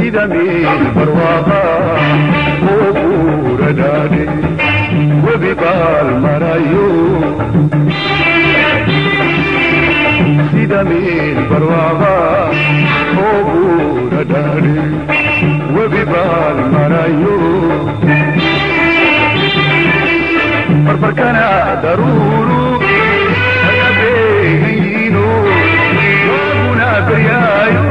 sida meel barwaaqo oo buura dhaadhe webi baal marayo sida meel barwaaqo oo buura dhaadhe webi baal marayo barbarkana daruuru aga beegayno waaguna baryaayo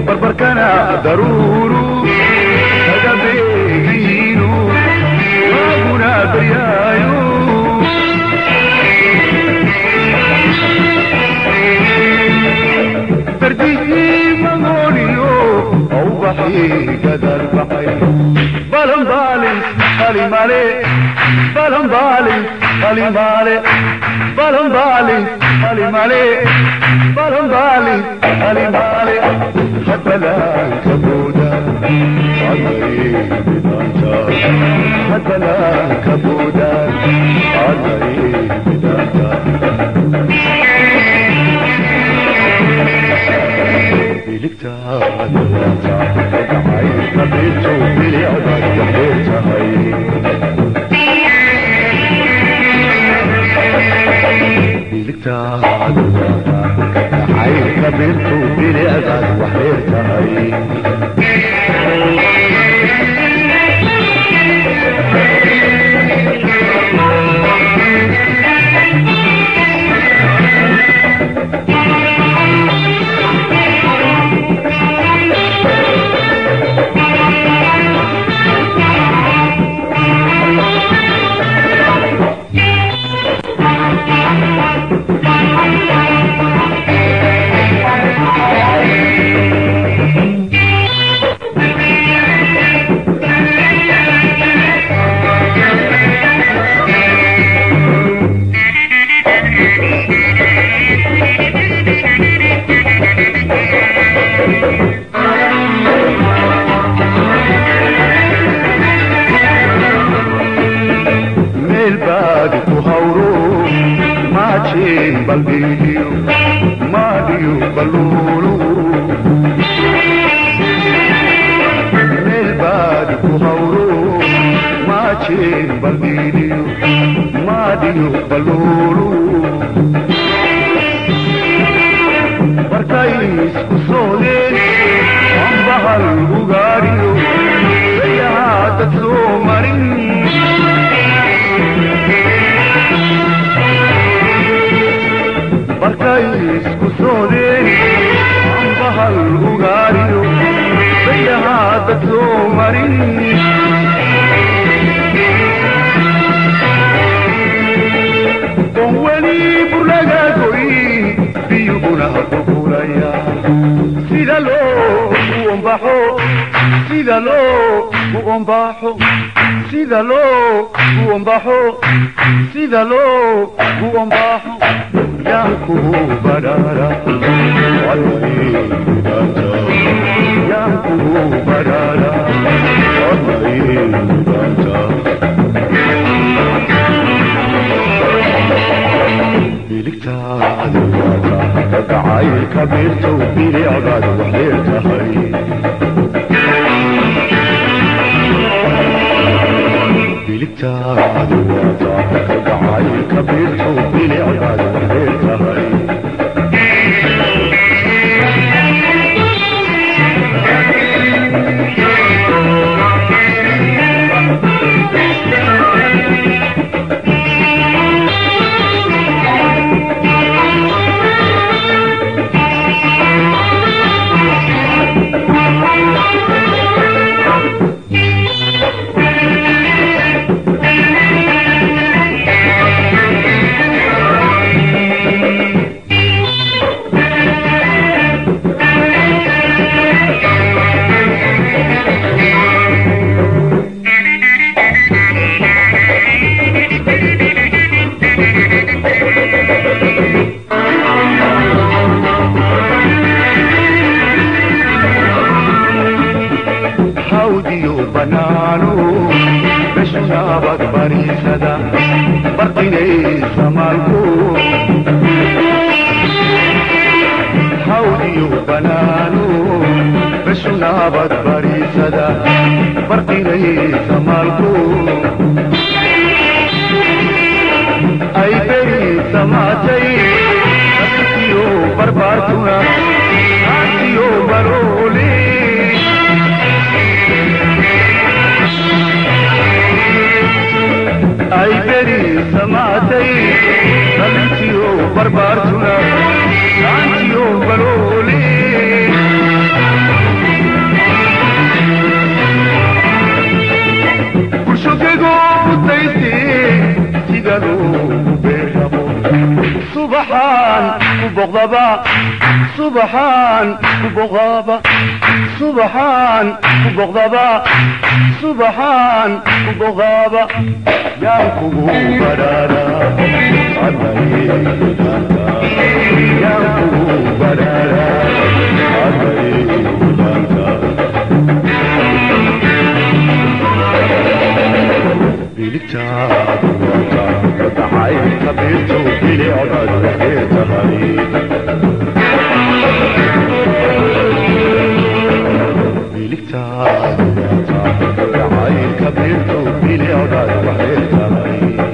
barbarkana daruuru aga beegayno waaguna baryaayo bardihii magooniyo أو بحي قدر بحي بلن بالي خلي مالي بلن بالي خلي مالي بلن بالي خلي مالي بلن بالي خلي مالي حتى لا كبودا عذري بدانتا حتى لا كبودا عذري بدانتا بلكتاد الواقع دعاي قبلت بالعباد وحيرتهاي بلكتاد الواقع دعاي قبلت بالعباد وحيرتهاي balbiyo maadiyo balulu meel baad ku hawro maachin balbiyo maadiyo balulu barkay isku soodeen ambahal ugaariyo sayaada soo marin barkay isku soodeen ambahal ugaariyo sayaada soo marin weli burlaga goyn biyuhuna qulqulaya sida loo umbaxo sida loo umbaxo sida loo umbaxo sida loo umbaxo yanku badara wallahi danta yanku badara wallahi danta بلكتاد الواقع دعاي كبرت وبالعباد وحيرتهاي بلكتاد الواقع دعاي كبرت وبالعباد وحيرتهاي banaano beshnaabad bariisada barqinay samaalku iyo banaano bashnaabad bariisada barqinaysa maalku ay beri samaatay nafsiyo barbaartuna nafsiyo barooli ay beri samaatay nafsiyo barbaartuna nafsiyo barooli kushukego mutaysi sidalo beramo subhan kubogdaba subhan kubogdaba subhan kubogdaba subhan kubogdaba yankubu barara adai danta yankubu barara adai danta biliktaad wata dacay kabirtu bilicdaad waxay tahay biliktaad wata dacay kabirtu bilicdaad waxay tahay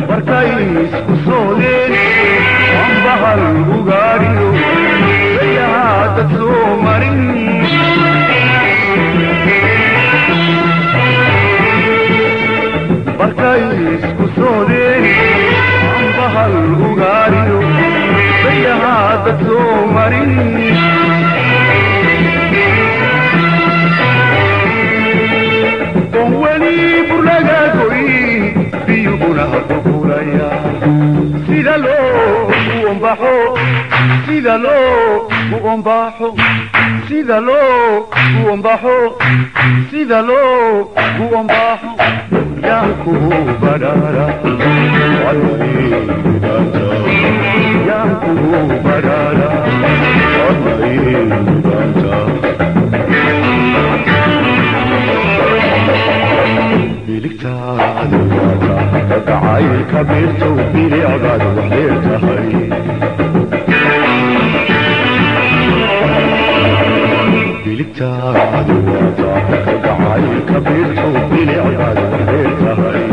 Barkay isku soo deen, ambahal ugaariyo تسومرين بركايس كسودين عن بحر الغاريو بيها تسومرين وولي برلغا كوي بيونا بقولايا سيدالو ومباحو سيدالو ومباحو سيدالو ومباحو سيدالو ومباحو يانكو بدارا والله دانتا يانكو بدارا والله دانتا بلكتاد الواقع تدعي كبيرتو بيلي عقاد وحيرتها هاي بلكتاد الواقع تدعي كبيرتو بيلي عقاد وحيرتها هاي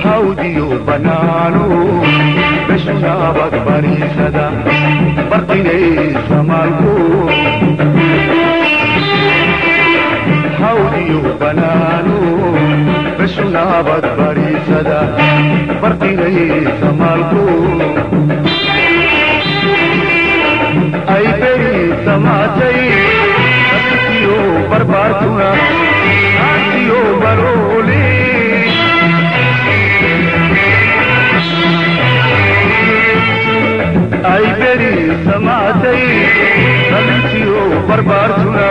حوديو بنانو بشنابك بريسدا برقيني سمالكو حوديو بنانو بشنابك بريسدا برقيني سمالكو اي بري سماتي نسيو بربارتنا نسيو برولي اي بري سماتي نسيو بربارتنا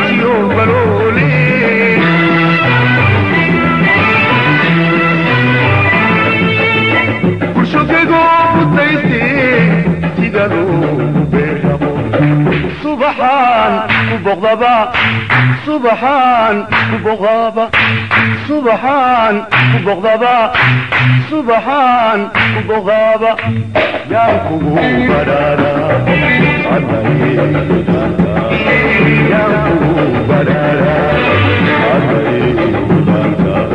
نسيو برولي كشوفيغو بوتيتي سيدالو بيرامو سبحان وبغضبا سبحان وبغضبا سبحان وبغضبا سبحان وبغضبا يانكو بدارا عمري دانتا يانكو بدارا عمري دانتا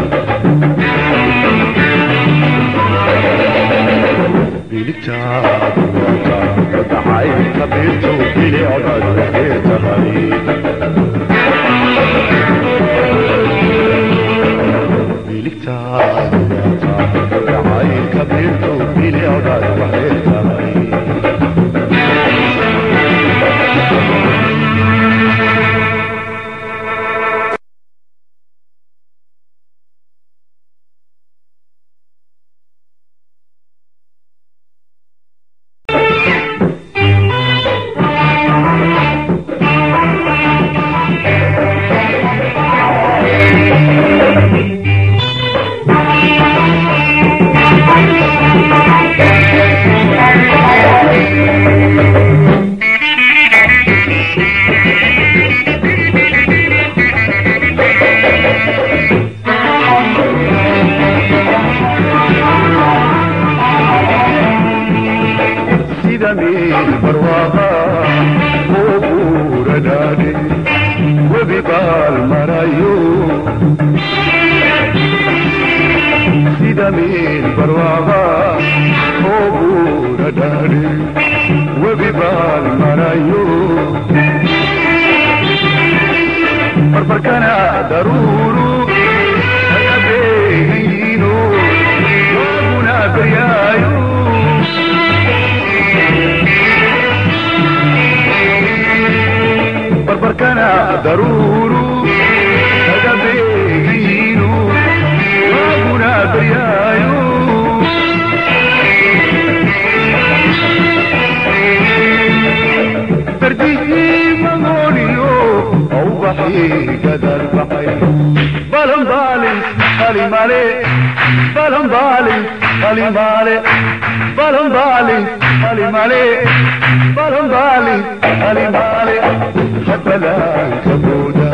بلكتاد الواقع تدعي كبيرتو بيلي عقاد وحيرتها هاي بلكتاد الواقع تدعي كبيرتو بيلي عقاد وحيرتها هاي برواقا وقور داني وبقال مرايو سيدامي برواقا وقور داني وبقال مرايو بربركانا ضرورو هيا بيهينو وابونا بريايو بربركانا ضرورو هيا بيهينو وابونا بريايو بالي بالي مالي بالهم بالي بالي مالي بالهم بالي بالي مالي بالهم بالي بالي مالي حتى لا كبودا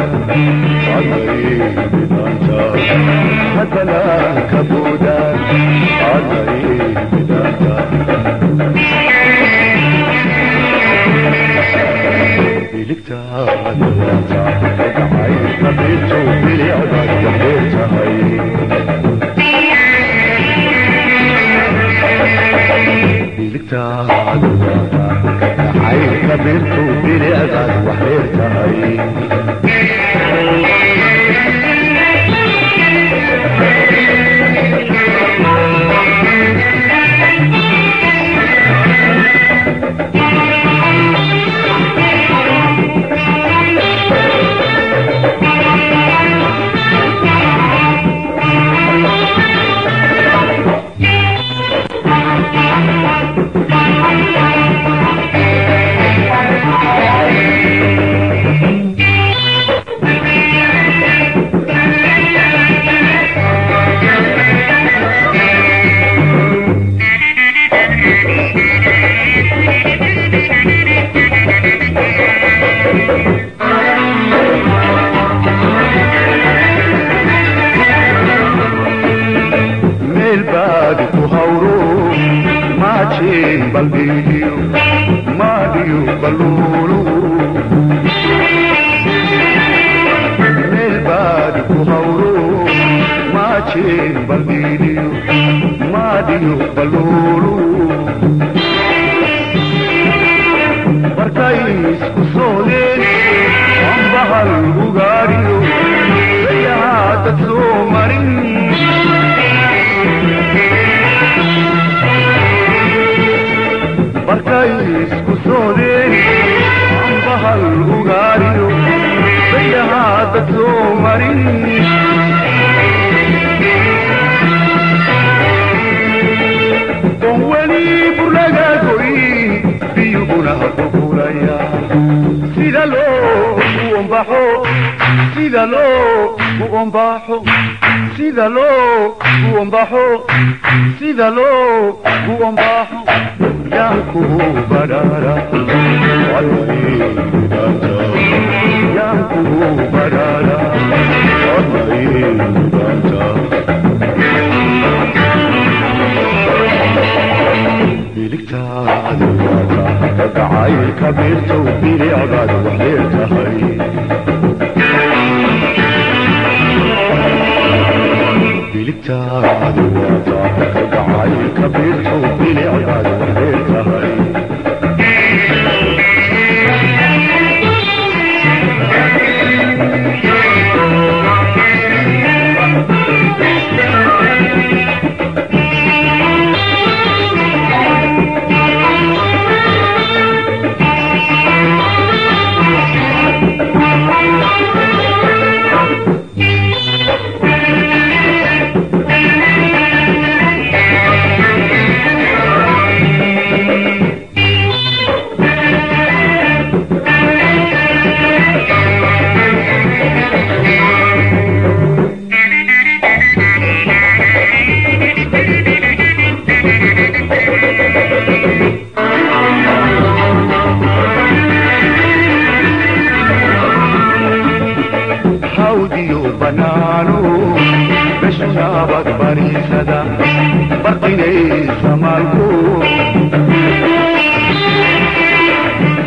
عذري بدانتا حتى لا كبودا عذري بدانتا بلكتا دواتا كعين كبيرتو بلي عباد كبيرتا هاي بلكتا دواتا كعين كبيرتو بلي عباد وحيرتا هاي Baldiyo, Madio, Balulu Nel badi kuhauro Machin Baldiyo, Madio, Balulu Barkais kusolen Ambahal Bugariyo Sayahat Zomarin barkais kusodeen ambahal ugaariyo sayahaada soo marin weli burlaga goyn biyuguna qulqulaya sida loo uombaxo sida loo uombaxo sida loo uombaxo sida loo uombaxo yanku barara wallahi danta yanku barara wallahi danta bilikta adwata kadai kabirtu bili agad wahlirta hay bilikta adwata kadai kabirtu bili agad wahlirta hay banaano beshnaabad bariisada barqinaysa maalku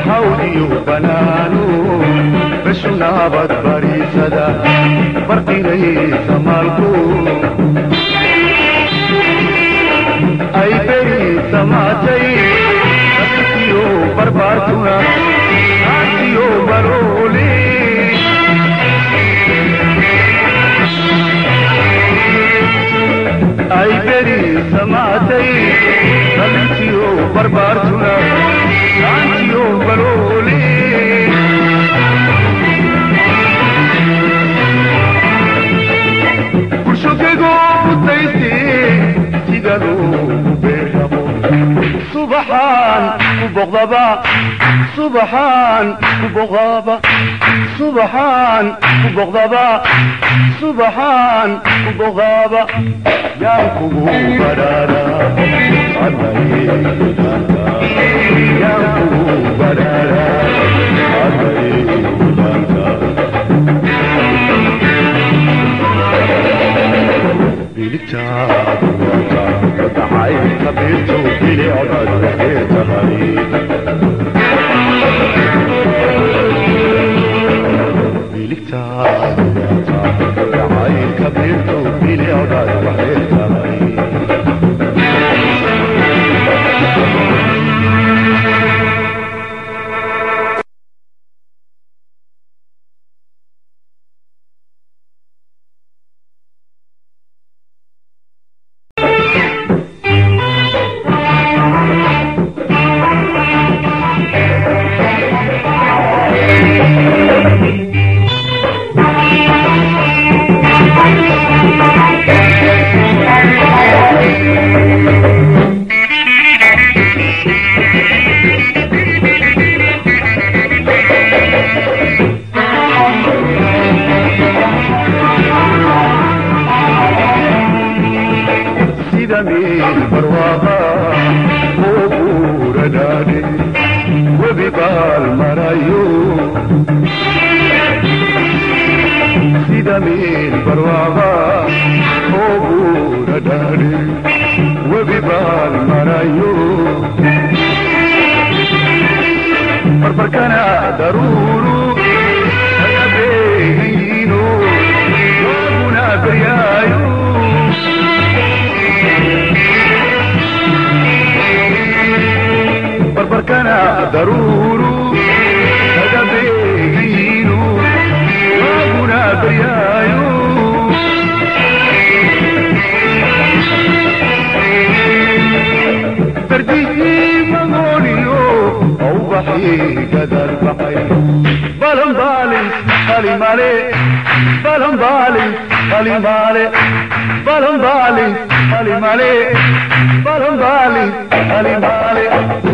hawdiyo banaano beshnaabad bariisada barqinaysa maalku ay beri samaatay asiyo barbaartuna asiyo baroole ay beri samaatay asiyo barbaartuna asiyo baroole kurshokego butayste sidalo beramo subhan kubogaba subhan kubogaba سبحان بغضبا سبحان بغضبا يا كوكو برارا عمري يا كوكو برارا عمري بلكتاب وتعايد كبيرتو بلي عدد وحيد غريب بلكتاب وتعايد كبيرتو بلي عدد وحيد غريب برواقا وقور دادي وبقال مرايو سيدامي برواقا وقور دادي وبقال مرايو بربركنا ضرورو هيا بيهينو وابونا بريايو بربركنا ضرورو هذا بيجينو رابنا بريايو ترديجي مغوليو او بحي قدر بحي بلن بالي خالي مالي بلن بالي خالي مالي بلن بالي خالي مالي بلن بالي خالي مالي